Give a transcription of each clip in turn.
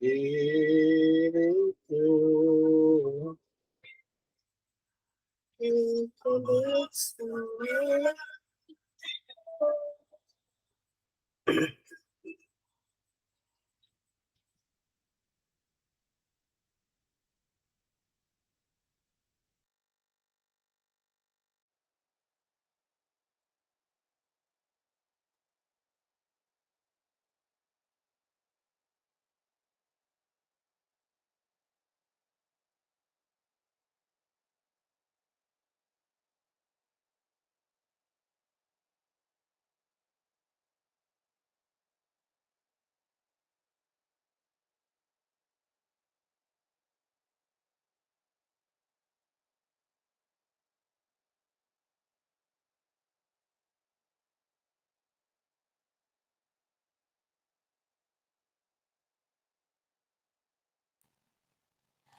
diriku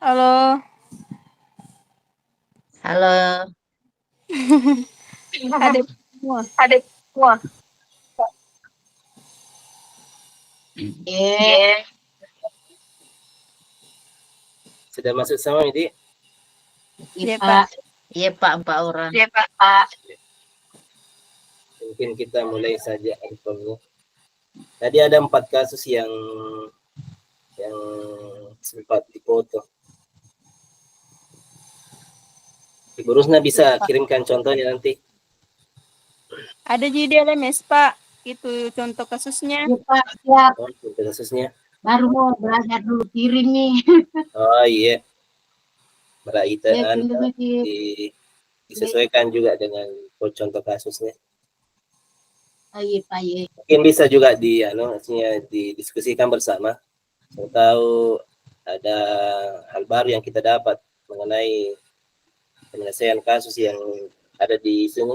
Halo. Halo. Adik semua. Adik semua. Yeah. Sudah masuk semua, Midi? Iya, Pak. Iya, Pak, 4 orang. Iya, Pak. Mungkin kita mulai saja infonya. Tadi ada 4 kasus yang sempat dipoto. Ibu Rusna bisa kirimkan contohnya nanti. Ada di LMS, Pak. Itu contoh kasusnya. Iya, Pak, siap. Oh, contoh kasusnya. Baru mau belajar dulu kirim nih. Oh iya. Berarti Ya, disesuaikan juga dengan contoh kasusnya. Oh, iya, Pak, iya. Mungkin bisa juga didiskusikan bersama. Saya tahu ada hal baru yang kita dapat mengenai penyelesaian kasus yang ada di sini.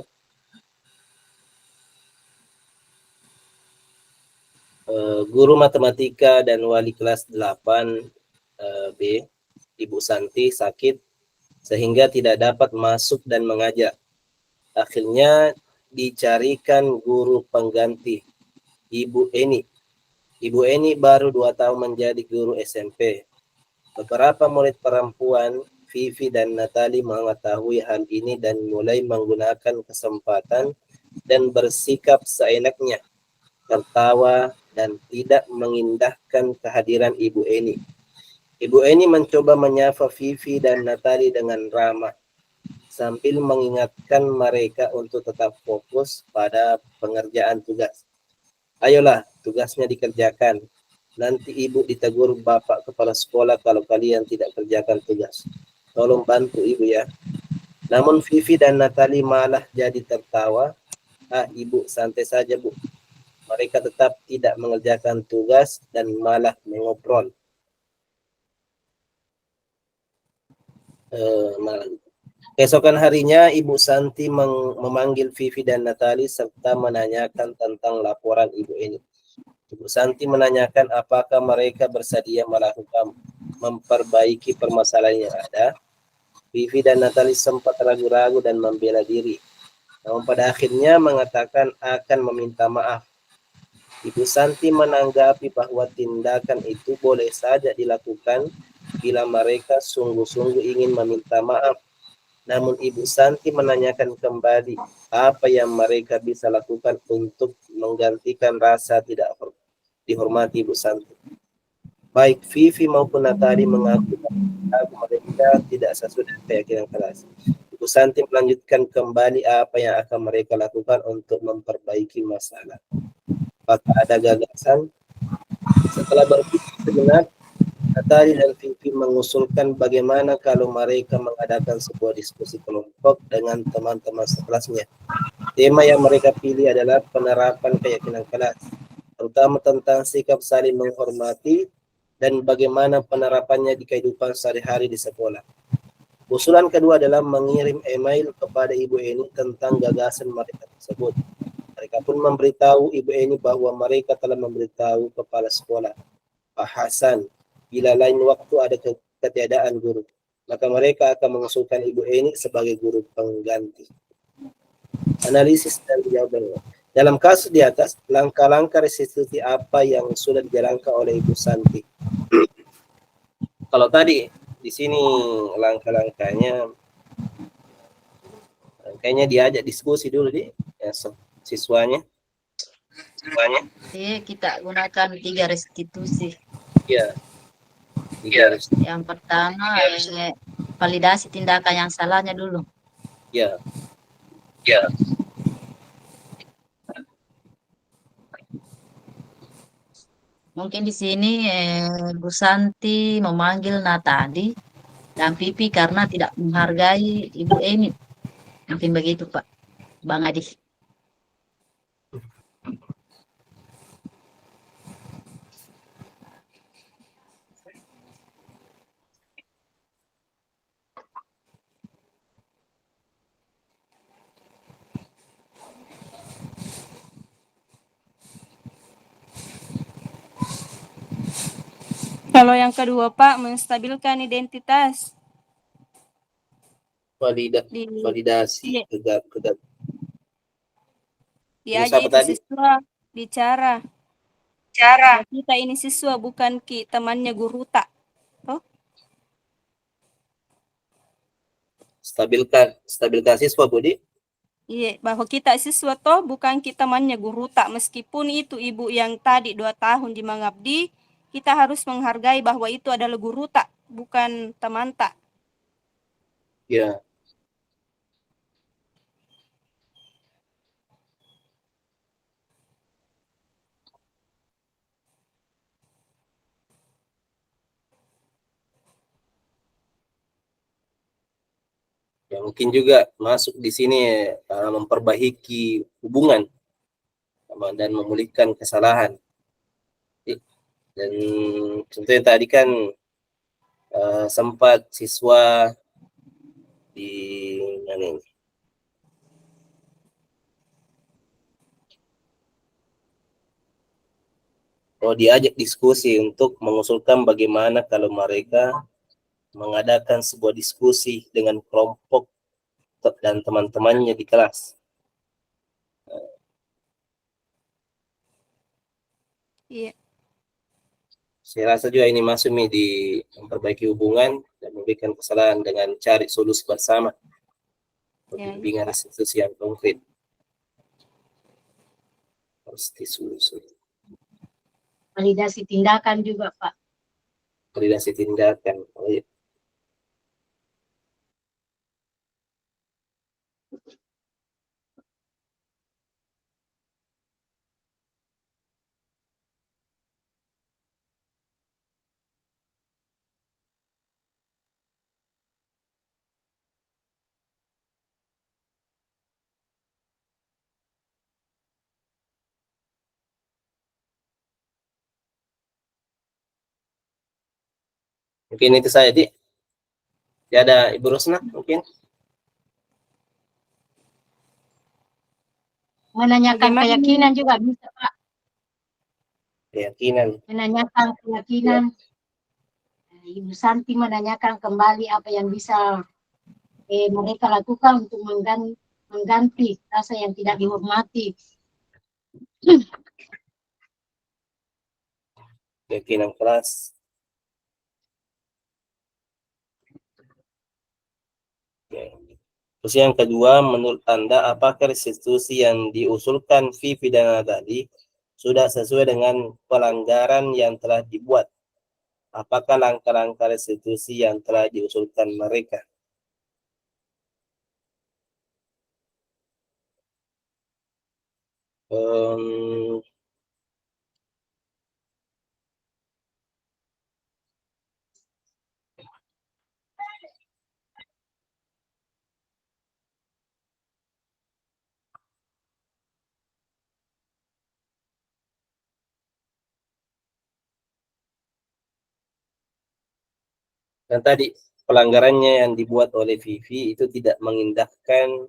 Guru matematika dan wali kelas 8 B, Ibu Santi, sakit sehingga tidak dapat masuk dan mengajar. Akhirnya dicarikan guru pengganti, Ibu Eni. Ibu Eni baru 2 tahun menjadi guru SMP. Beberapa murid perempuan, Vivi dan Natali, mengetahui hal ini dan mulai menggunakan kesempatan dan bersikap seenaknya, tertawa dan tidak mengindahkan kehadiran Ibu Eni. Ibu Eni mencoba menyapa Vivi dan Natali dengan ramah, sambil mengingatkan mereka untuk tetap fokus pada pengerjaan tugas. Ayolah, tugasnya dikerjakan. Nanti ibu ditegur bapak kepala sekolah kalau kalian tidak kerjakan tugas. Tolong bantu ibu ya. Namun Vivi dan Natali malah jadi tertawa. Ah, ibu santai saja bu. Mereka tetap tidak mengerjakan tugas dan malah mengobrol. Keesokan harinya, Ibu Santi memanggil Vivi dan Natali serta menanyakan tentang laporan Ibu Eni. Ibu Santi menanyakan apakah mereka bersedia melakukan memperbaiki permasalahan yang ada. Vivi dan Natali sempat ragu-ragu dan membela diri. Namun pada akhirnya mengatakan akan meminta maaf. Ibu Santi menanggapi bahwa tindakan itu boleh saja dilakukan bila mereka sungguh-sungguh ingin meminta maaf. Namun Ibu Santi menanyakan kembali apa yang mereka bisa lakukan untuk menggantikan rasa tidak dihormati Ibu Santi. Baik Vivi maupun Natali mengaku mereka tidak sesuai dengan keyakinan kelas. Ibu Santi melanjutkan kembali apa yang akan mereka lakukan untuk memperbaiki masalah. Apakah ada gagasan? Setelah berpikir sejenak, Natali dan Vivi mengusulkan bagaimana kalau mereka mengadakan sebuah diskusi kelompok dengan teman-teman sekelasnya. Tema yang mereka pilih adalah penerapan keyakinan kelas, terutama tentang sikap saling menghormati dan bagaimana penerapannya di kehidupan sehari-hari di sekolah. Usulan kedua adalah mengirim email kepada Ibu Eni tentang gagasan mereka tersebut. Mereka pun memberitahu Ibu Eni bahwa mereka telah memberitahu kepala sekolah, Pak Hasan, bila lain waktu ada ketiadaan guru, maka mereka akan mengusulkan Ibu Eni sebagai guru pengganti. Analisis dan jawabannya. Dalam kasus di atas, langkah-langkah restitusi apa yang sudah dijalankan oleh Ibu Santi? kalau tadi di sini langkah-langkahnya kayaknya diajak diskusi dulu di ya, siswanya. Kita gunakan 3 restitusi. Ya, tiga Yang pertama, validasi tindakan yang salahnya dulu. ya. Mungkin di sini Bu Santi memanggil Natadi dan Pipi karena tidak menghargai Ibu Eni. Mungkin begitu, Pak. Bang Adi. Kalau yang kedua Pak, menstabilkan identitas di Validasi iya, tegak. diajak Siapa itu tadi? siswa bicara. Bahwa kita ini siswa bukan temannya guru tak. Oh, Stabilkan siswa, Budi. iya, bahwa kita siswa toh bukan temannya guru tak. Meskipun itu ibu yang tadi 2 tahun di mengabdi, kita harus menghargai bahwa itu adalah guru tak, bukan teman tak. Ya. Ya mungkin juga masuk di sini memperbaiki hubungan dan memulihkan kesalahan. Dan contohnya tadi kan sempat siswa di mana ini? Diajak diskusi untuk mengusulkan bagaimana kalau mereka mengadakan sebuah diskusi dengan kelompok dan teman-temannya di kelas. Iya. Saya rasa juga ini masuk nih di memperbaiki hubungan dan memberikan kesalahan dengan cari solusi bersama. Bimbingan institusi yang konkret harus disusun. Validasi tindakan juga, Pak. Validasi tindakan. Oh, iya. Mungkin itu saya, Di. Ya, ada Ibu Rosna mungkin. Menanyakan Bagaimana? keyakinan juga bisa, Pak. Keyakinan. Menanyakan keyakinan. Ibu Santi menanyakan kembali apa yang bisa mereka lakukan untuk mengganti rasa yang tidak dihormati. Keyakinan keras. Ya. Terus yang kedua, menurut Anda, apakah restitusi yang diusulkan Vivi dan tadi sudah sesuai dengan pelanggaran yang telah dibuat? Apakah langkah-langkah restitusi yang telah diusulkan mereka? Dan tadi pelanggarannya yang dibuat oleh Vivi itu tidak mengindahkan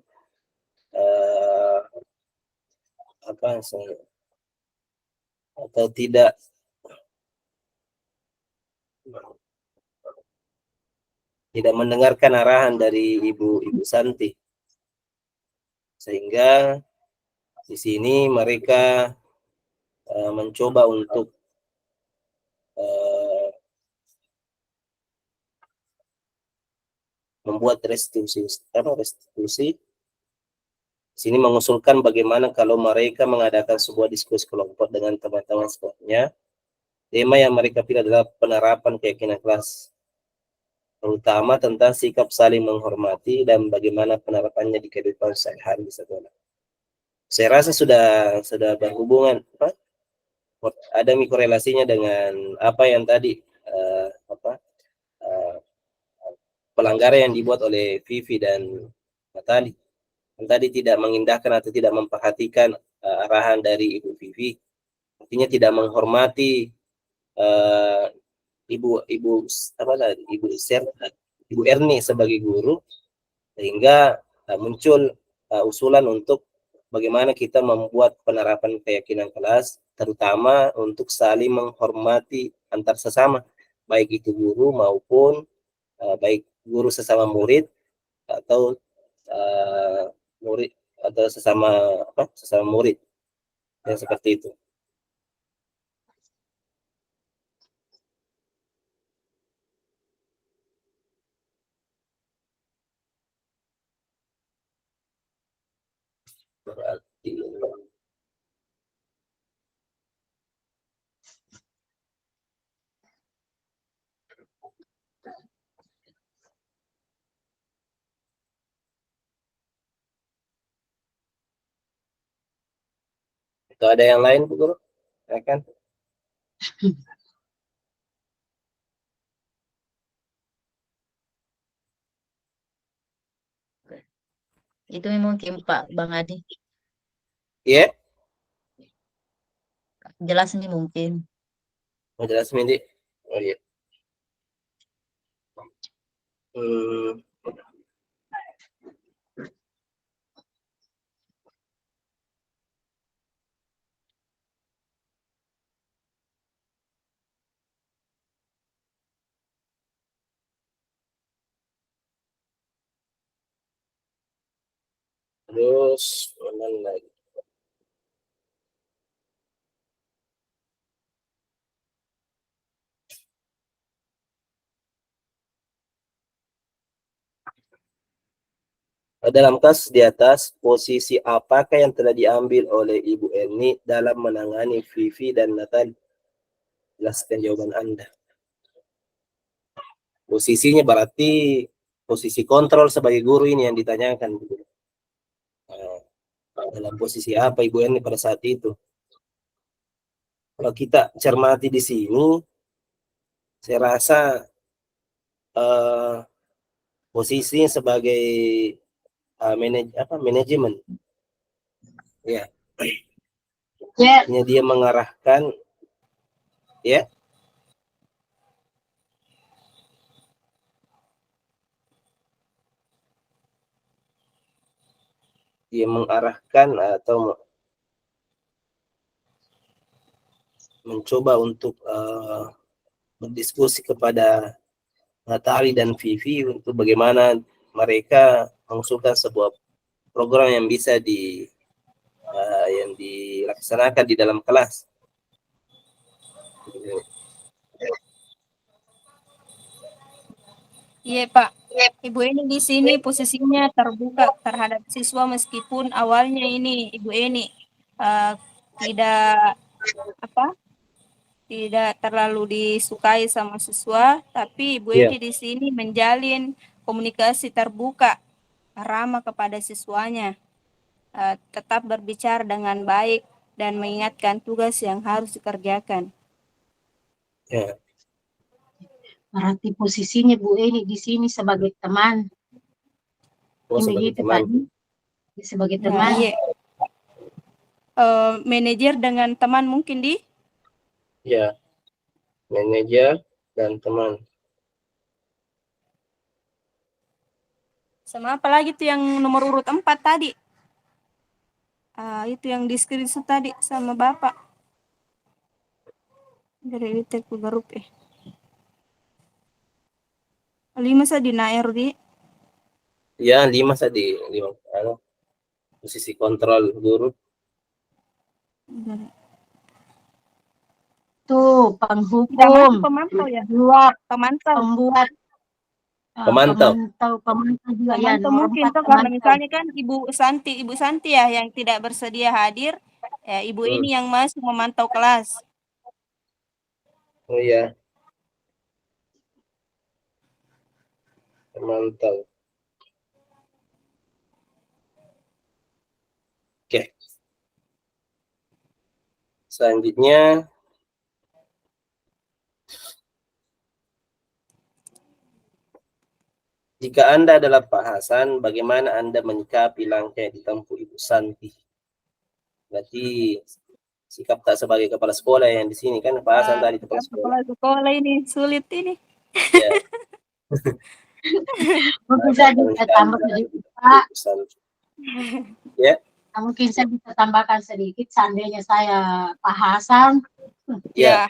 atau tidak mendengarkan arahan dari Ibu Santi, sehingga di sini mereka mencoba untuk membuat restitusi. Sini mengusulkan bagaimana kalau mereka mengadakan sebuah diskusi kelompok dengan teman-teman sekolahnya. Tema yang mereka pilih adalah penerapan keyakinan kelas, terutama tentang sikap saling menghormati dan bagaimana penerapannya di kehidupan sehari-hari di sekolah. Saya rasa sudah berhubungan, ada korelasinya dengan apa yang tadi pelanggaran yang dibuat oleh Vivi dan Natali. Yang tadi tidak mengindahkan atau tidak memperhatikan arahan dari Ibu Vivi, artinya tidak menghormati Ibu Erni sebagai guru, sehingga muncul usulan untuk bagaimana kita membuat penerapan keyakinan kelas, terutama untuk saling menghormati antar sesama, baik itu guru maupun baik guru sesama murid atau murid atau sesama murid, yang seperti itu. Berarti itu ada yang lain, Bu Guru? Ya kan? Itu mungkin Pak Bang Adi. Iya, Jelas nih mungkin. mau jelas Mindi? Oh iya. Hmm, terus mana lagi? Dalam kasus di atas, posisi apakah yang telah diambil oleh Ibu Erni dalam menangani Vivi dan Natali? Jelaskan jawaban Anda. Posisinya berarti posisi kontrol sebagai guru ini yang ditanyakan. Dalam posisi apa Ibu Erni pada saat itu? Kalau kita cermati di sini, saya rasa posisinya sebagai manajemen, ya. Ya, Dia mengarahkan, ya. Dia mengarahkan atau mencoba untuk berdiskusi kepada Natali dan Vivi untuk bagaimana mereka mengusulkan sebuah program yang bisa yang dilaksanakan di dalam kelas. Iya Pak, Ibu Eni di sini posisinya terbuka terhadap siswa meskipun awalnya ini Ibu Eni tidak tidak terlalu disukai sama siswa, tapi Ibu Eni di sini menjalin komunikasi terbuka, ramah kepada siswanya, tetap berbicara dengan baik dan mengingatkan tugas yang harus dikerjakan. Ya. berarti posisinya Bu Eni di sini sebagai teman. Sebagai Begitu teman. tadi, sebagai teman. Iya. Manajer dengan teman mungkin di? Ya, manajer dan teman. Sama apa lagi tuh yang nomor urut 4 tadi? Itu yang di screenshot tadi sama Bapak. Dari itu aku grup 5 saya di naer di. Ya, 5 tadi, 5 posisi kontrol guru. Tuh, penghukum. Tidak masuk pemantau ya? Dua, Pemantau. pembuat Pemantau. Pemantau juga ya, Pemantau nomor mungkin 4 toh karena pemantau. misalnya kan Ibu Santi ya yang tidak bersedia hadir, ya Ibu Hmm. ini yang masuk memantau kelas. Oh iya, pemantau. Oke. Selanjutnya, jika Anda adalah Pak Hasan, bagaimana Anda menyikapi langkah yang ditempuh Ibu Santi? Berarti sikap tak sebagai kepala sekolah yang di sini kan Pak Hasan tadi kepala sekolah. Kepala sekolah ini sulit ini. Ya, Mungkin saya bisa tambah sedikit, Pak. Ibu Santi. Ya, Mungkin saya bisa tambahkan sedikit, seandainya saya Pak Hasan, ya.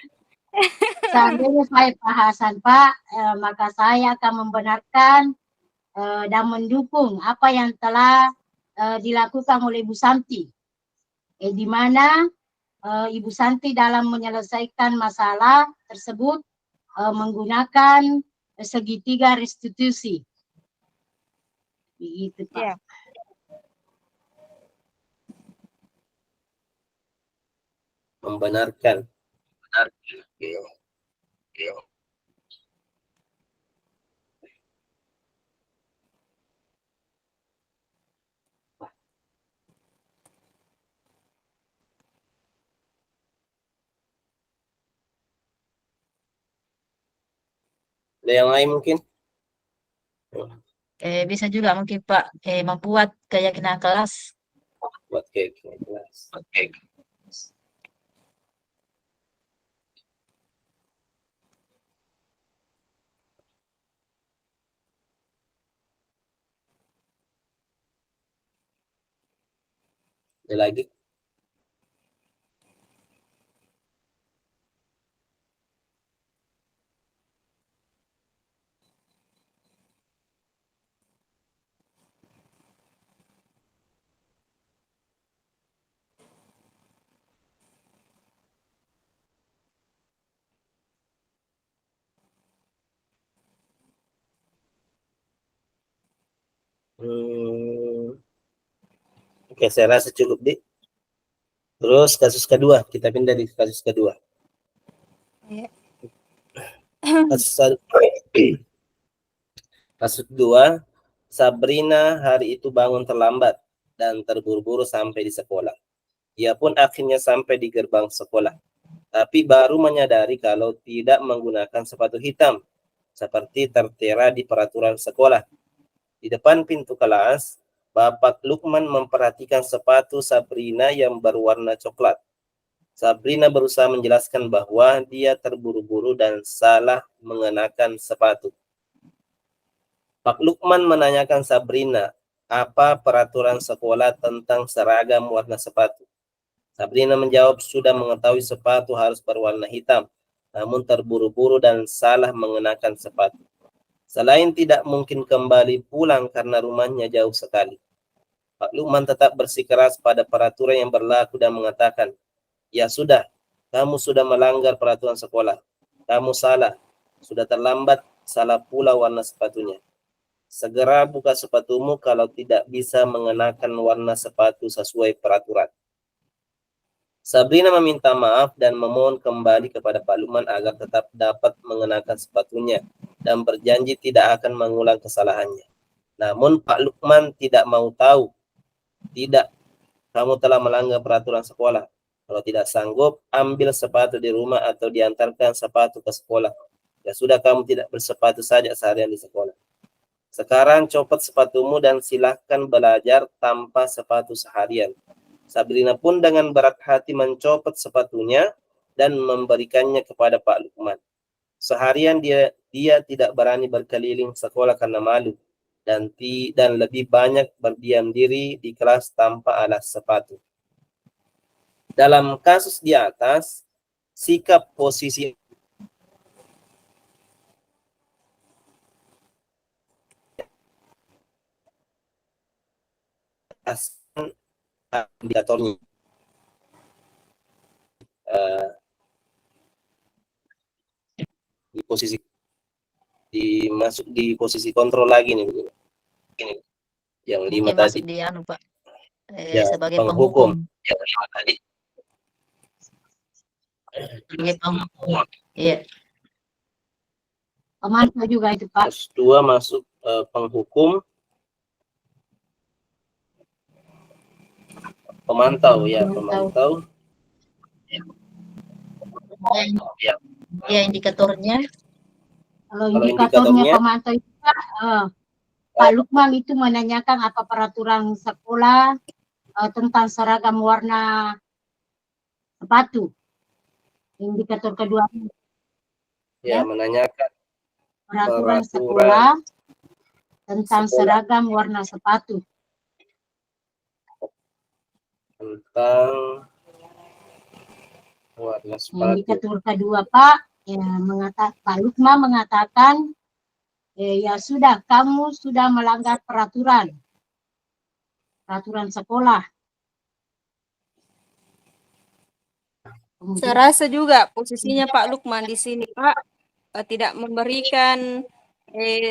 seandainya saya Pak Hasan, Pak, maka saya akan membenarkan dan mendukung apa yang telah dilakukan oleh Ibu Santi, di mana Ibu Santi dalam menyelesaikan masalah tersebut menggunakan segitiga restitusi. Begitu, Pak. Ya. Membenarkan. Oke. Ada yang lain mungkin? Bisa juga mungkin Pak membuat keyakinan kelas. Buat kayak kelas. Ada lagi? Oke, saya rasa cukup, Dik. Terus kasus kedua, kita pindah di kasus kedua. Ya. Kasus kedua, Sabrina hari itu bangun terlambat dan terburu-buru sampai di sekolah. Ia pun akhirnya sampai di gerbang sekolah, tapi baru menyadari kalau tidak menggunakan sepatu hitam, seperti tertera di peraturan sekolah. Di depan pintu kelas, Bapak Lukman memperhatikan sepatu Sabrina yang berwarna coklat. Sabrina berusaha menjelaskan bahwa dia terburu-buru dan salah mengenakan sepatu. Pak Lukman menanyakan Sabrina, apa peraturan sekolah tentang seragam warna sepatu? Sabrina menjawab sudah mengetahui sepatu harus berwarna hitam, namun terburu-buru dan salah mengenakan sepatu. Selain tidak mungkin kembali pulang karena rumahnya jauh sekali. Pak Lukman tetap bersikeras pada peraturan yang berlaku dan mengatakan, ya sudah, kamu sudah melanggar peraturan sekolah. Kamu salah, sudah terlambat, salah pula warna sepatunya. Segera buka sepatumu kalau tidak bisa mengenakan warna sepatu sesuai peraturan. Sabrina meminta maaf dan memohon kembali kepada Pak Lukman agar tetap dapat mengenakan sepatunya dan berjanji tidak akan mengulang kesalahannya. Namun Pak Lukman tidak mau tahu. Tidak, kamu telah melanggar peraturan sekolah. Kalau tidak sanggup, ambil sepatu di rumah atau diantarkan sepatu ke sekolah. Ya sudah, kamu tidak bersepatu saja seharian di sekolah. Sekarang copot sepatumu dan silahkan belajar tanpa sepatu seharian. Sabrina pun dengan berat hati mencopot sepatunya dan memberikannya kepada Pak Lukman. Seharian dia tidak berani berkeliling sekolah karena malu dan lebih banyak berdiam diri di kelas tanpa alas sepatu. Dalam kasus di atas, sikap posisi indikatornya di posisi di masuk di posisi kontrol lagi nih, Bu. Ini yang 5 Mungkin tadi. masuk di anu Pak, Ya, sebagai penghukum. penghukum. Yang 5 tadi. Sebagai penghukum. Iya. Pemantau juga itu Pak. Terus 2 masuk penghukum. Pemantau ya, pemantau. Ya. Ya indikatornya. Kalau Kalau indikatornya indikatornya, pemantau itu Pak Lukman itu menanyakan apa peraturan sekolah tentang seragam warna sepatu. Indikator kedua ya, Ya. menanyakan peraturan peraturan sekolah tentang sekolah. seragam warna sepatu. Tentang warna sepatu. Indikator kedua Pak, Pak Lukman mengatakan ya sudah, kamu sudah melanggar peraturan sekolah. Saya rasa juga posisinya Pak Lukman di sini Pak tidak memberikan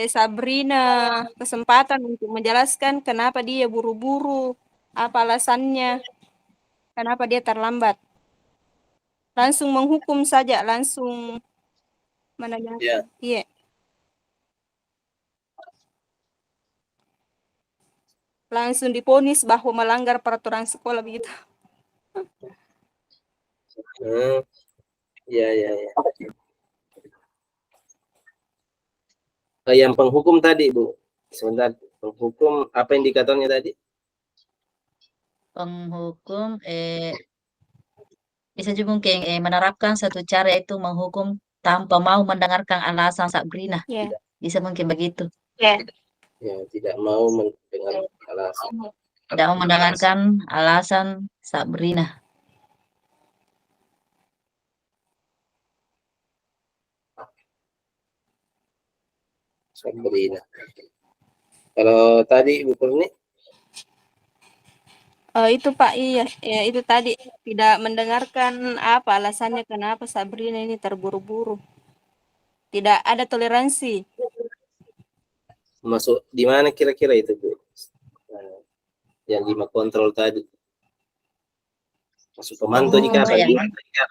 Sabrina kesempatan untuk menjelaskan kenapa dia buru-buru, apa alasannya, kenapa dia terlambat. Langsung menghukum saja, langsung menanyakan. Ya. Iya. Langsung diponis bahwa melanggar peraturan sekolah begitu. Ya. Yang penghukum tadi, Bu. Sebentar, penghukum apa indikatornya tadi? Penghukum bisa juga mungkin menerapkan satu cara yaitu menghukum tanpa mau mendengarkan alasan Sabrina. Ya. Bisa mungkin begitu. Ya, tidak mau mendengar alasan. Tidak mau mendengarkan alasan Sabrina. Sabrina. Kalau tadi Bu Kurni? Itu Pak, iya, ya, itu tadi tidak mendengarkan apa alasannya kenapa Sabrina ini terburu-buru. Tidak ada toleransi. Masuk di mana kira-kira itu, Bu? Yang 5 kontrol tadi. Masuk pemantau jika apa?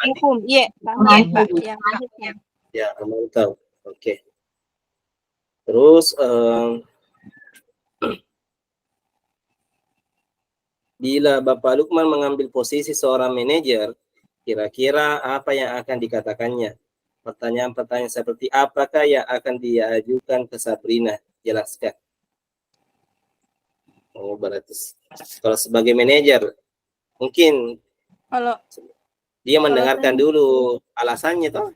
Hukum, iya, Pak, yang hukum. Ya, pemantau. Oke. Terus bila Bapak Lukman mengambil posisi seorang manajer, kira-kira apa yang akan dikatakannya? Pertanyaan-pertanyaan seperti apakah yang akan diajukan ke Sabrina? Jelaskan. Oh, berarti kalau sebagai manajer, mungkin Kalau dia mendengarkan dulu alasannya toh.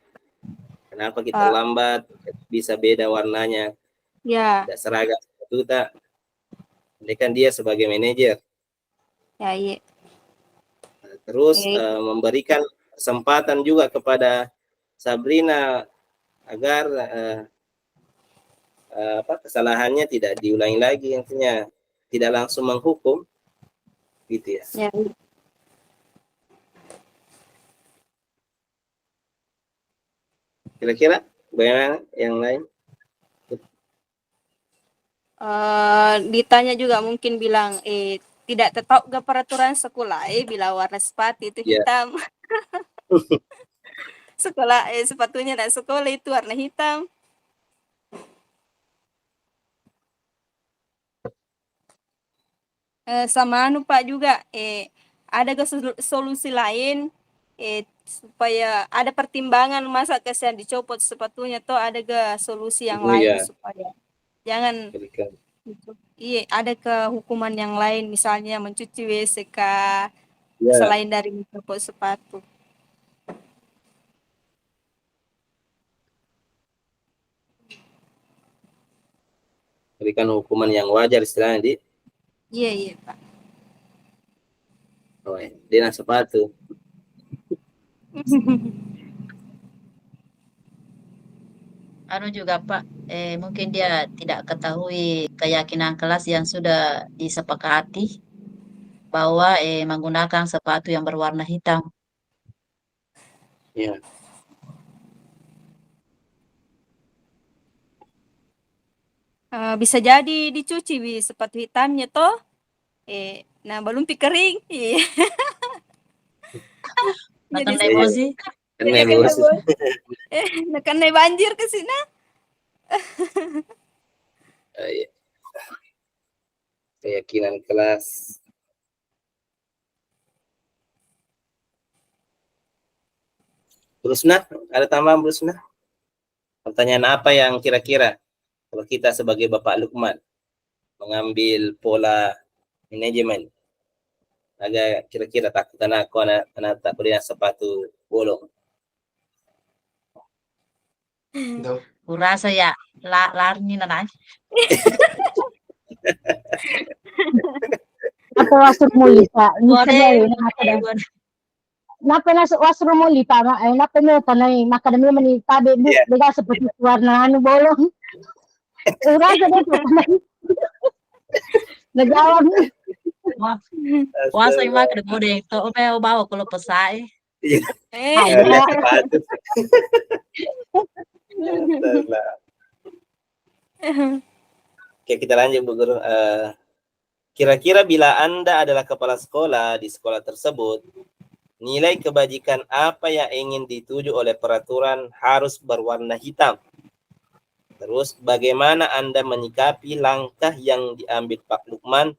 Kenapa kita lambat? Bisa beda warnanya. Ya. Tidak seragam itu tak. Ini kan dia sebagai manajer. Ya, iya. Terus memberikan kesempatan juga kepada Sabrina agar kesalahannya tidak diulangi lagi, intinya tidak langsung menghukum, gitu ya. Ya. Kira-kira bagaimana yang lain? Ditanya juga mungkin bilang tidak tetap ke peraturan sekolah bila warna sepatu itu hitam. Sekolah sepatunya dan sekolah itu warna hitam. Sama anu Pak juga ada ke solusi lain supaya ada pertimbangan masa kesian dicopot sepatunya toh ada ke solusi yang lain supaya jangan iya ada ke hukuman yang lain misalnya mencuci WC selain dari mencopot sepatu. Berikan hukuman yang wajar istilahnya di. Iya Pak. Oh, dia sepatu. Anu juga Pak, mungkin dia tidak ketahui keyakinan kelas yang sudah disepakati bahwa menggunakan sepatu yang berwarna hitam. Ya. Bisa jadi dicuci sepatu hitamnya toh. Nah belum kering. Iya. Nah, Jadi karena Iya, emosi. kena jadi kena emosi. nah kena banjir ke sini. Iya. Keyakinan kelas. Brusna, ada tambahan Brusna? Pertanyaan apa yang kira-kira kalau kita sebagai Bapak Lukman mengambil pola manajemen, agak kira-kira takut aku anak tak beri sepatu bolong. Kurasa ya lari nanay. Apa wasrum mo lipa? Minsan Boleh. na napa na wasrum mo lipa, napa mo tanay makadami man ni tabi bu, Iya. diga sa puti warna ano bolong. Urasa na po tanay. Nagawag mo. Wasa yung mga kadagode. To may bawa ko pesai. Iya. Ay, Lihat sepatu. Astaga. Oke, kita lanjut Bu Guru. Kira-kira bila Anda adalah kepala sekolah di sekolah tersebut, nilai kebajikan apa yang ingin dituju oleh peraturan harus berwarna hitam? Terus bagaimana Anda menyikapi langkah yang diambil Pak Lukman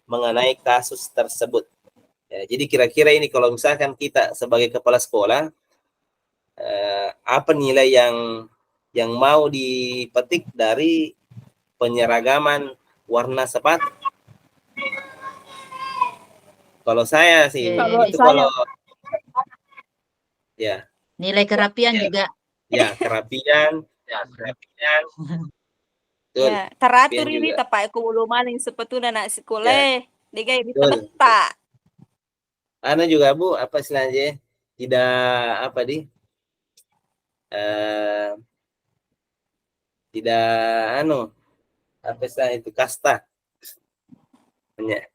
mengenai kasus tersebut? Ya, jadi kira-kira ini kalau misalkan kita sebagai kepala sekolah, apa nilai yang mau dipetik dari penyeragaman warna sepatu? Kalau saya sih Kalau itu saya- kalau ya Nilai kerapian juga. kerapian, betul. Ya, teratur Kerapian ini juga. tapai ko ulo maling sepatu na Ya, sekolah. Digay di betul. tabata. Juga Bu, apa istilahnya? Tidak apa eh, tidak apa istilahnya itu kasta. Ya,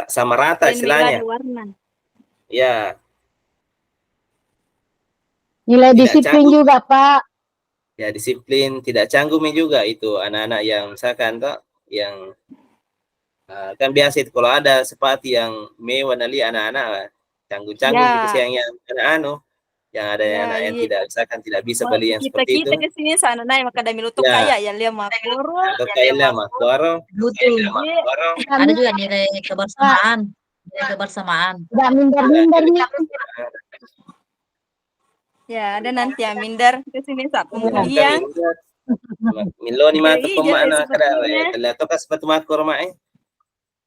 sama rata Dan istilahnya. melada warna. Ya, Nilai Tidak disiplin canggung. juga, Pak. ya disiplin, tidak canggung juga itu anak-anak yang misalkan toh yang kan biasa itu kalau ada sepatu yang mewah nali anak-anak canggung-canggung gitu Ya, yang anak yang ada ya, anak yang iya. tidak misalkan tidak bisa beli yang seperti itu. Kita ke sini sana naik maka dami lutuk Ya, kaya ya liam makoro. atau kailah makuaro, Betul. Ada juga nilai kebersamaan. Nilai kebersamaan. Tidak minder-minder nih. Ya, ada nanti yang minder ke sini saat Iya. kemudian. Milo ni mata Jadi, poma jadi na kada sepertinya. kada toka sepatu makor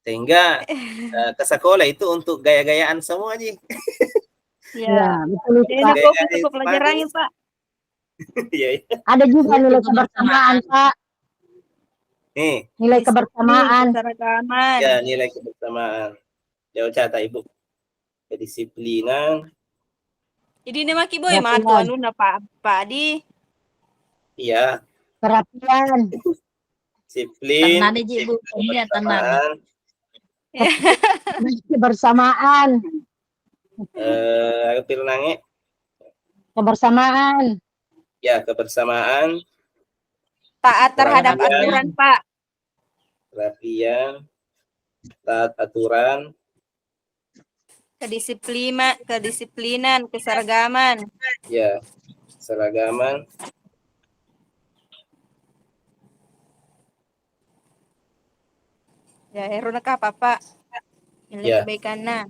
sehingga ke sekolah itu untuk gaya-gayaan semua Ji. Ya, Ya, betul itu, jadi Pak. nak fokus ke pelajarannya Pak. Iya. Ada juga nilai kebersamaan, Pak. Nih, Nilai Disiplin, kebersamaan. keseragaman. ya nilai kebersamaan. Jauh catat Ibu. Kedisiplinan, Jadi ini maki boy Kerapian. matu anu na Pak Adi. iya, Kerapian. disiplin, Tenan Ji Bu. Ini tenan. kebersamaan, Kebersamaan. aku nange, Kebersamaan. ya kebersamaan, Taat terhadap Kerapian. aturan Pak. kerapian, taat aturan, Kedisiplinan, keseragaman. ya seragaman, Ya, hero na ka Pak. Nilai Ya. kebaikan na.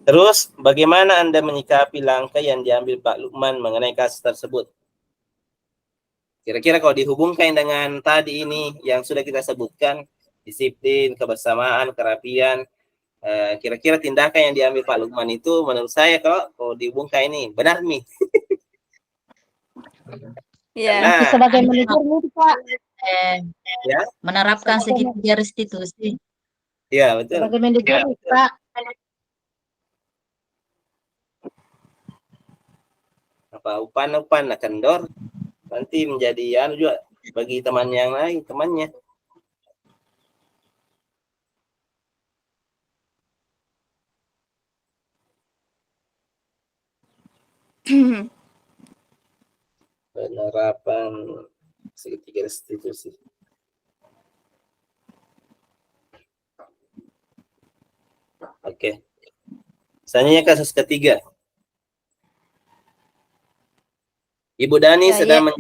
Terus, bagaimana Anda menyikapi langkah yang diambil Pak Lukman mengenai kasus tersebut? Kira-kira kalau dihubungkan dengan tadi ini yang sudah kita sebutkan, disiplin, kebersamaan, kerapian, kira-kira tindakan yang diambil Pak Lukman itu menurut saya kalau dihubungkan ini benar nih. Ya. Nah, Sebagai manajer itu, Pak. Ya. Menerapkan segitiga restitusi. Iya, betul. Sebagai manajer itu, Pak. Apa upan kendor nanti menjadi juga bagi teman yang lain, temannya. penerapan segitiga restitusi. Oke. Selanjutnya kasus ketiga. Ibu Dani Ya, sedang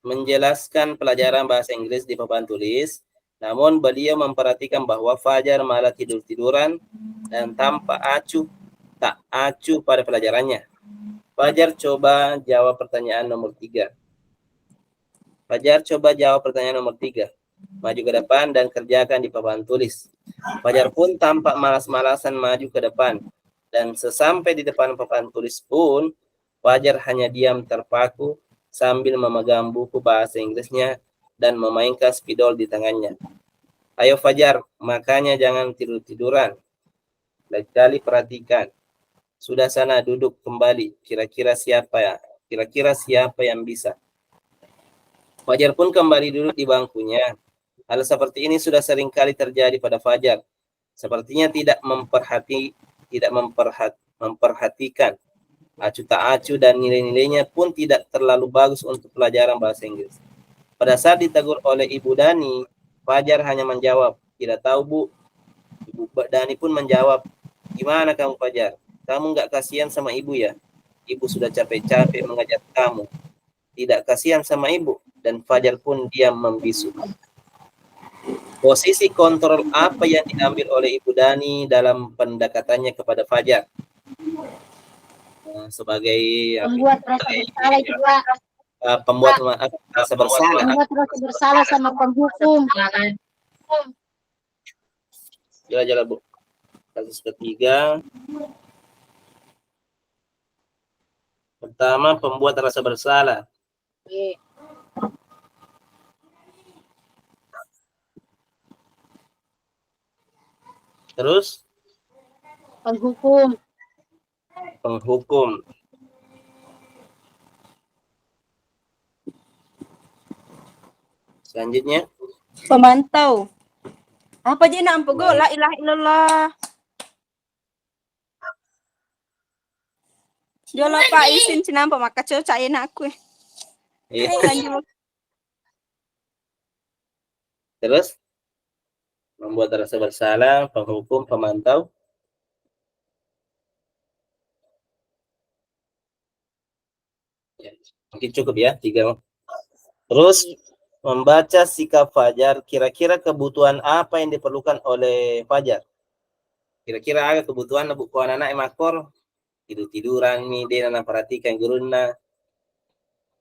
menjelaskan pelajaran bahasa Inggris di papan tulis, namun beliau memperhatikan bahwa Fajar malah tidur-tiduran dan tak acuh pada pelajarannya. Fajar coba jawab pertanyaan nomor 3. Maju ke depan dan kerjakan di papan tulis. Fajar pun tampak malas-malasan maju ke depan. Dan sesampai di depan papan tulis pun, Fajar hanya diam terpaku sambil memegang buku bahasa Inggrisnya dan memainkan spidol di tangannya. Ayo Fajar, makanya jangan tidur-tiduran. Lain-kali perhatikan. Sudah sana duduk kembali. Kira-kira siapa yang bisa? Fajar pun kembali duduk di bangkunya. Hal seperti ini sudah sering kali terjadi pada Fajar. Sepertinya tidak memperhatikan. Acuh tak acuh dan nilai-nilainya pun tidak terlalu bagus untuk pelajaran bahasa Inggris. Pada saat ditegur oleh Ibu Dani, Fajar hanya menjawab, "Tidak tahu, Bu." Ibu Dani pun menjawab, "Gimana kamu, Fajar? Kamu nggak kasihan sama ibu ya? Ibu sudah capek-capek mengajar kamu. Tidak kasihan sama ibu?" Dan Fajar pun diam membisu. Posisi kontrol apa yang diambil oleh Ibu Dani dalam pendekatannya kepada Fajar? Sebagai Membuat rasa bersalah juga. pembuat rasa bersalah. Membuat rasa bersalah sama penghukum. Jelas-jelas, Bu. Kasus ketiga. Pertama, pembuat rasa bersalah. Oke. Terus Penghukum. penghukum. Selanjutnya, Pemantau. Apa je nak ampuh go? Pemantau. La ilaha illallah. Jola Pak isin sinampa maka cocok enak aku. Iya. Lanjut. Terus membuat rasa bersalah, penghukum, pemantau. Ya, mungkin cukup ya, 3. Terus membaca sikap Fajar, kira-kira kebutuhan apa yang diperlukan oleh Fajar? Kira-kira ada kebutuhan buku anak-anak emakor, tidur-tiduran nih, dia nana perhatikan guruna,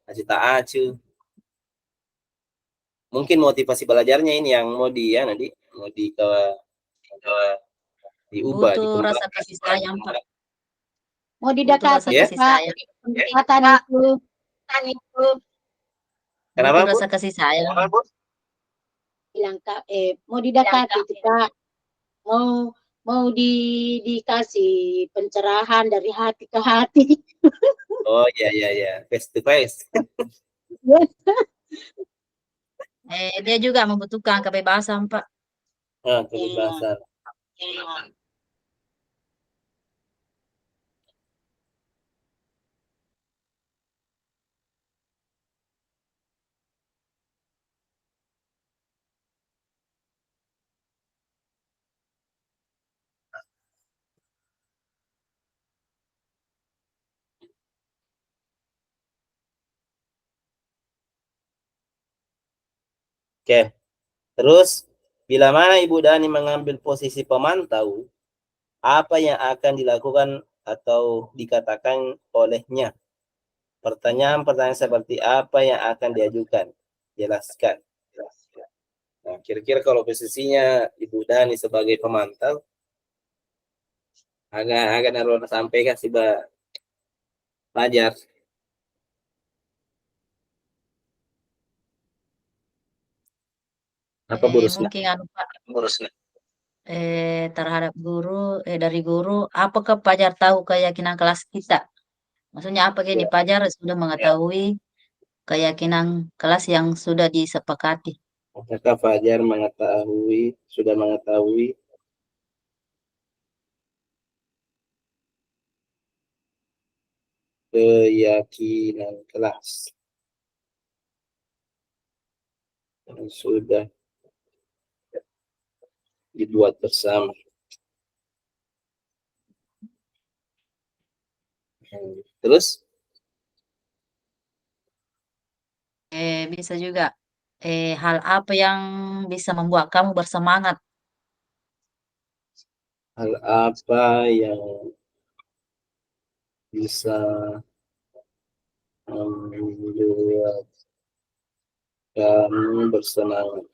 acu tak acu. Mungkin motivasi belajarnya ini yang mau nanti mau diubah, Butuh rasa dikembangkan. kasih sayang, Pak. Mau Butuh didekati, rasa Ya. kasih Pak. sayang. Pendekatan itu. Kenapa, Butuh Bu? rasa kasih sayang. Bilang Kak, mau didekati itu Kak. Mau dikasih pencerahan dari hati ke hati. Oh ya, face to face. Dia juga membutuhkan kebebasan, Pak. Kebebasan. Oke. Terus bila mana Ibu Dani mengambil posisi pemantau, apa yang akan dilakukan atau dikatakan olehnya? Pertanyaan-pertanyaan seperti apa yang akan diajukan? Jelaskan. Nah, kira-kira kalau posisinya Ibu Dani sebagai pemantau, agak naruh sampaikan sih Fajar. Apa burusnya? Mungkin Pak, terhadap guru, dari guru, apakah Fajar tahu keyakinan kelas kita? Maksudnya apa gini, Ya. Fajar sudah mengetahui keyakinan kelas yang sudah disepakati. Apakah Fajar sudah mengetahui keyakinan kelas? yang sudah dibuat bersama. Terus Bisa juga hal apa yang bisa membuat kamu bersemangat? hal apa yang bisa membuat kamu bersemangat?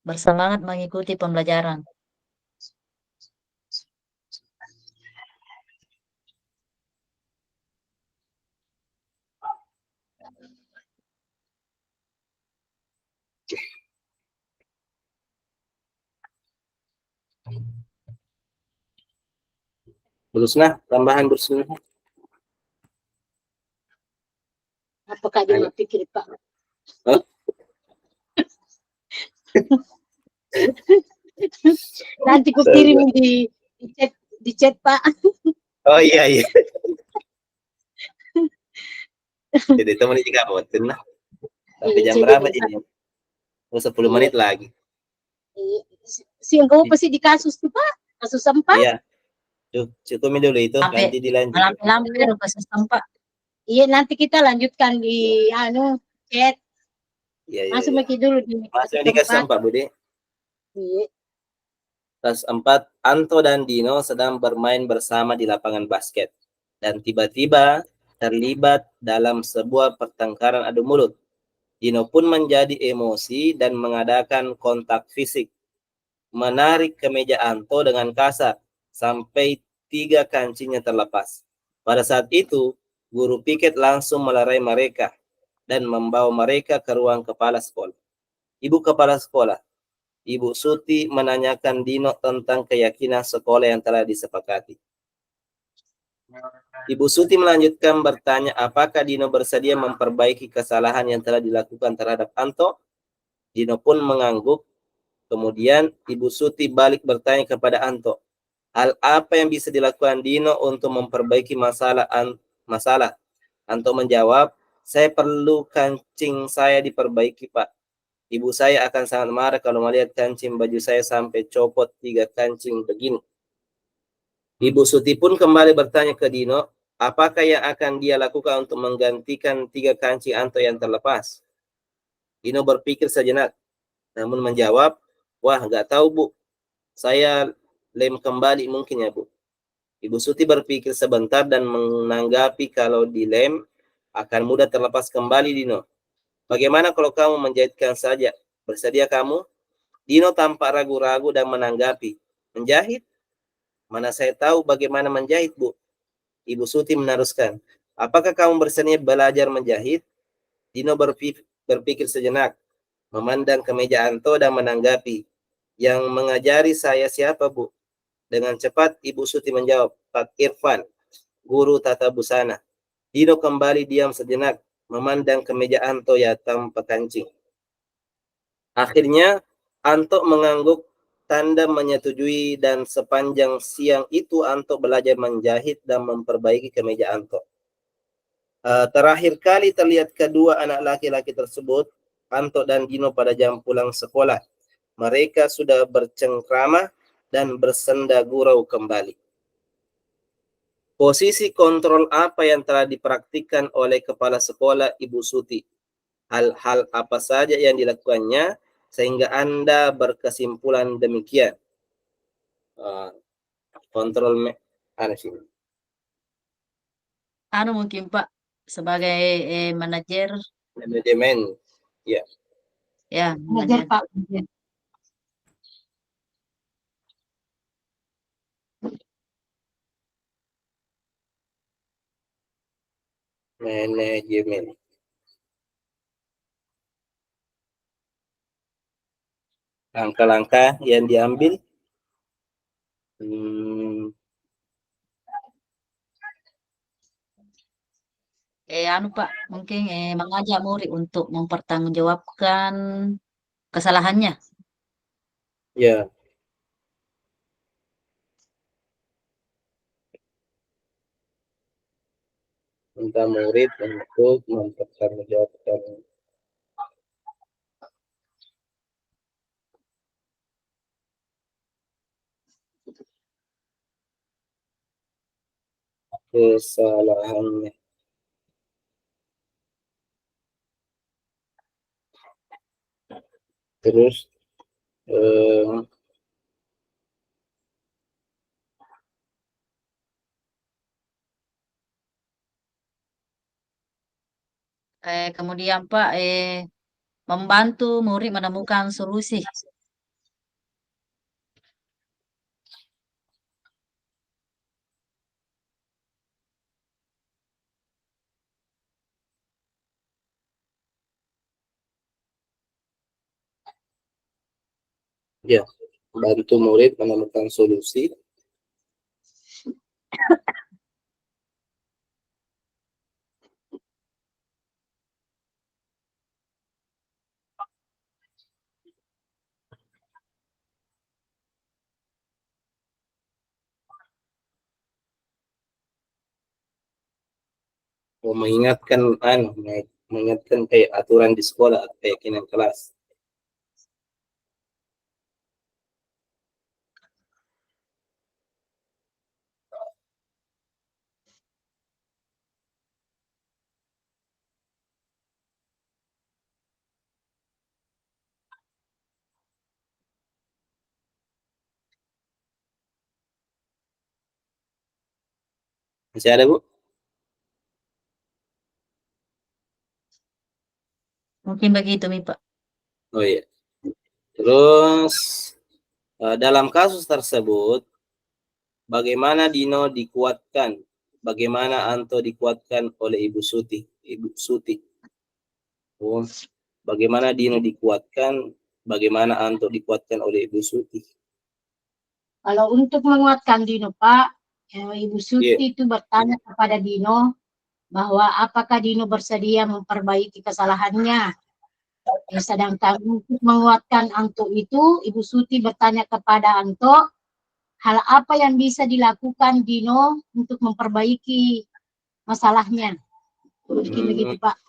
Bersemangat mengikuti pembelajaran. Teruslah tambahan bersama. Apakah dia mau pikir Pak? Hah? Nanti ku kirim di chat Pak. Oh iya iya. Jadi teman juga boten lah. Sampai Iya, jam jadi berapa Pak. ini? Oh, 10 menit lagi. Iya. Si engkau pasti di kasus tuh Pak, kasus sampah. Iya. Cukup dulu itu, Sampai nanti dilanjut. malam-malam ke Pak. Iya, nanti kita lanjutkan di chat. Iya iya Masuk iya. lagi dulu di Masuk kasus di kelas sampah. 4, Budi. Iya. Kelas 4, Anto dan Dino sedang bermain bersama di lapangan basket. Dan tiba-tiba terlibat dalam sebuah pertengkaran adu mulut. Dino pun menjadi emosi dan mengadakan kontak fisik. Menarik kemeja Anto dengan kasar sampai 3 kancingnya terlepas. Pada saat itu, guru piket langsung melerai mereka dan membawa mereka ke ruang kepala sekolah. Ibu kepala sekolah, Ibu Suti, menanyakan Dino tentang keyakinan sekolah yang telah disepakati. Ibu Suti melanjutkan bertanya apakah Dino bersedia memperbaiki kesalahan yang telah dilakukan terhadap Anto. Dino pun mengangguk. Kemudian Ibu Suti balik bertanya kepada Anto, hal apa yang bisa dilakukan Dino untuk memperbaiki masalah? Anto menjawab, saya perlu kancing saya diperbaiki, Pak. Ibu saya akan sangat marah kalau melihat kancing baju saya sampai copot 3 kancing begini. Ibu Suti pun kembali bertanya ke Dino, apakah yang akan dia lakukan untuk menggantikan 3 kancing Anto yang terlepas? Dino berpikir sejenak, namun menjawab, wah nggak tahu Bu, saya lem kembali mungkin ya Bu. Ibu Suti berpikir sebentar dan menanggapi kalau dilem akan mudah terlepas kembali Dino. Bagaimana kalau kamu menjahitkan saja? Bersedia kamu? Dino tampak ragu-ragu dan menanggapi, menjahit? Mana saya tahu bagaimana menjahit, Bu. Ibu Suti meneruskan, apakah kamu bersedia belajar menjahit? Dino berpikir sejenak, memandang ke meja Anto dan menanggapi, yang mengajari saya siapa, Bu? Dengan cepat, Ibu Suti menjawab, Pak Irfan, guru tata busana. Dino kembali diam sejenak, memandang ke meja Anto ya tanpa kancing. Akhirnya, Anto mengangguk tanda menyetujui dan sepanjang siang itu Anto belajar menjahit dan memperbaiki kemeja Anto. Terakhir kali terlihat kedua anak laki-laki tersebut, Anto dan Dino pada jam pulang sekolah. Mereka sudah bercengkrama dan bersenda gurau kembali. Posisi kontrol apa yang telah dipraktikkan oleh kepala sekolah Ibu Suti? Hal-hal apa saja yang dilakukannya sehingga Anda berkesimpulan demikian? Kontrol sih? Mungkin Pak sebagai manajer, Manajemen, ya. ya Belajar manajer. Pak. Manajemen. Langkah-langkah yang diambil, Pak, mungkin mengajak murid untuk mempertanggungjawabkan kesalahannya. ya. minta murid untuk mempertanggungjawabkan. Kesalahannya. Terus Kemudian Pak, membantu murid menemukan solusi. ya, bantu murid menemukan solusi. Mengingatkan mengingatkan kayak aturan di sekolah, keyakinan kelas. Masih ada, Bu? Mungkin begitu, Mi, Pak. Oh iya. Terus dalam kasus tersebut, bagaimana Dino dikuatkan? Bagaimana Anto dikuatkan oleh Ibu Suti? Ibu Suti. Oh, bagaimana Dino dikuatkan? Bagaimana Anto dikuatkan oleh Ibu Suti? Kalau untuk menguatkan Dino, Pak, Ibu Suti Iya. itu bertanya kepada Dino bahwa apakah Dino bersedia memperbaiki kesalahannya. Sedangkan untuk menguatkan Anto itu, Ibu Suti bertanya kepada Anto, hal apa yang bisa dilakukan Dino untuk memperbaiki masalahnya. Mungkin begitu, Pak.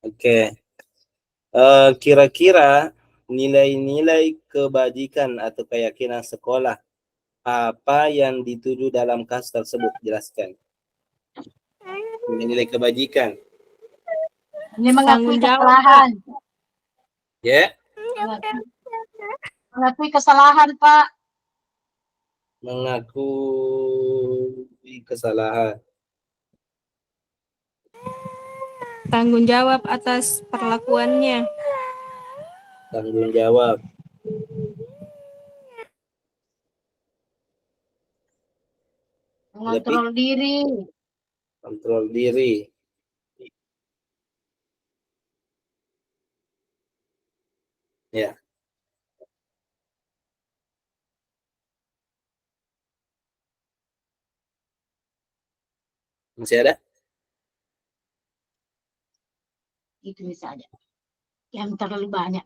Oke. Kira-kira nilai-nilai kebajikan atau keyakinan sekolah apa yang dituju dalam kasus tersebut? Jelaskan. Nilai kebajikan. Ini mengakui Tanggung jawab, kesalahan. Ya, Mengakui kesalahan, Pak. mengakui kesalahan. Tanggung jawab atas perlakuannya. Tanggung jawab. Mengontrol diri. Kontrol diri. Ya. Masih ada? Itu misalnya. Yang terlalu banyak.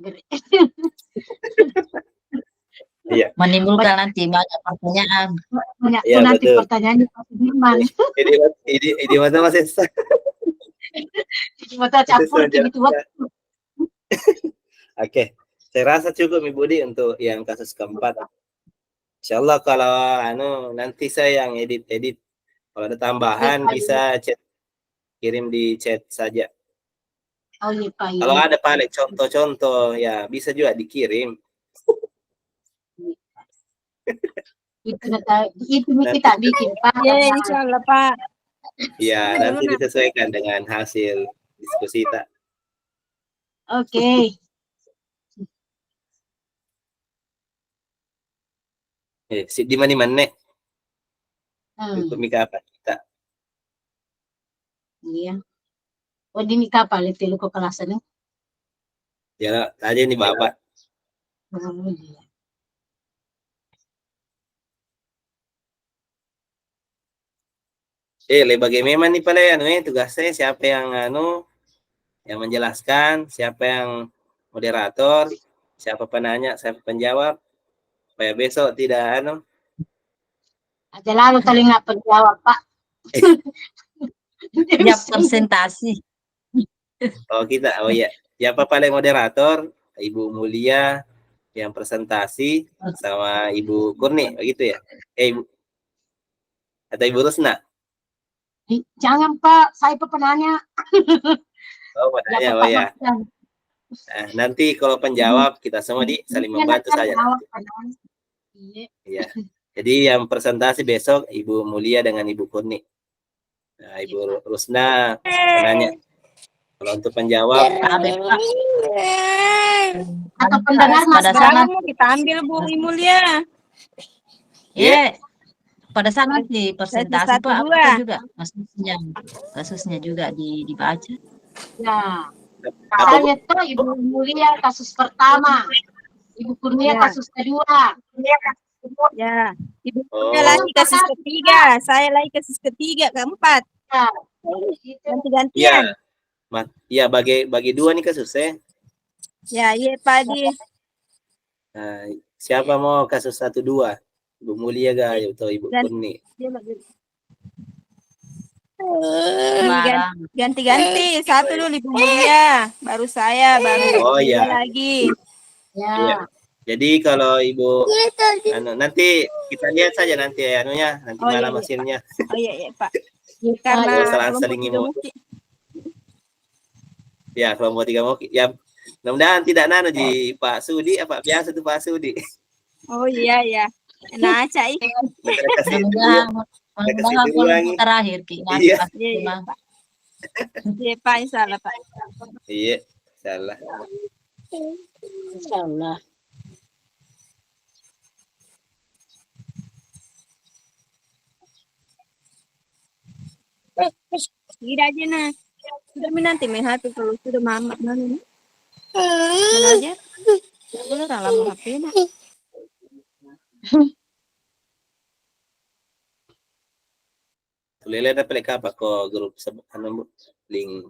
Iya. Menimbulkan nanti banyak pertanyaan. Banyak Iya, nanti betul. pertanyaannya Pak Sudirman. Ini mana masih Mata campur gitu. Oke. Saya rasa cukup Ibu Di untuk yang kasus keempat. Insyaallah kalau nanti saya yang edit. Kalau ada tambahan Iya, Pak. bisa chat, kirim di chat saja. Oh iya Pak. Iya. Kalau ada paling contoh-contoh ya bisa juga dikirim. Itu kita bikin Pak. Ya, insyaallah Pak. Ya, nanti disesuaikan dengan hasil diskusi kita. Oke. Di mana Hmm, ikut mika apa kita. iya. Oh, di kapal itu lu ke kelas ini. Ya, aja nih Bapak. Oh, iya. Bagaimana nih pada tugasnya siapa yang yang menjelaskan, siapa yang moderator, siapa penanya, siapa penjawab, supaya besok tidak Ada lalu kali nggak penjawab, Pak. Dia Ya bisa. presentasi. oh iya, siapa paling moderator, Ibu Mulia yang presentasi sama Ibu Kurni, begitu ya? Ibu atau Ibu Rusna? Jangan, Pak. Saya penanya. Oh, Ya, penanya, oh Bapak ya. makan. Nah, nanti kalau penjawab kita semua saling Ini membantu akan saja jawab, nanti. penanya. Iya. Iya. Jadi yang presentasi besok Ibu Mulia dengan Ibu Kurni. Nah, Iya, Ibu Pak. Rusna penanya. Kalau untuk penjawab, Pak Abed, Pak. Atau Pada pendengar pada Mas Berapa sangat, mau kita ambil Bu Mulia? ya, pada sangat di Satu presentasi satu Pak, dua. apakah juga kasusnya juga dibaca? Ya. apa Bu? Misalnya tuh Ibu Mulia kasus pertama, Ibu Kurnia Ya, kasus kedua. ya. Ibu Mulia Oh, lagi kasus ketiga, saya lagi kasus ketiga, keempat. Ya, itu iya. Ganti-gantian. Iya, bagi dua nih kasusnya. Ya, iya Pak Di. Nah, siapa mau kasus 1-2? Ibu Mulia gak atau Ibu Dan Kurni? dia lagi Barang. ganti-ganti. Satu dulu Ibu Mulia, baru saya, baru Oh Mulia ya, lagi. ya. iya. Jadi kalau Ibu nanti kita lihat saja nanti nanti Oh iya, malam iya Pak. hasilnya. Oh iya, iya Pak. Kita Karena Kalau salah kelompok saling tiga mau mungkin. ya kelompok 3 mau ya mudah-mudahan tidak di Pak Sudi apa biasa tuh Pak Sudi. Oh iya, iya. Nah, Cai. Kita kasih Mudah-mudahan kita kasih mudah-mudahan kelompok ulangi. terakhir Ki. Nanti Iya, pasti Iya, iya memang Pak. Iya Pak, insya Allah Pak. iya, salah. insyaallah. Tidak aja nah. Sudah nanti hati kalau sudah mama mana. Belajar. Boleh dalam HP nah. Tulele dapat apa kok grup link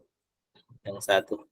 yang satu.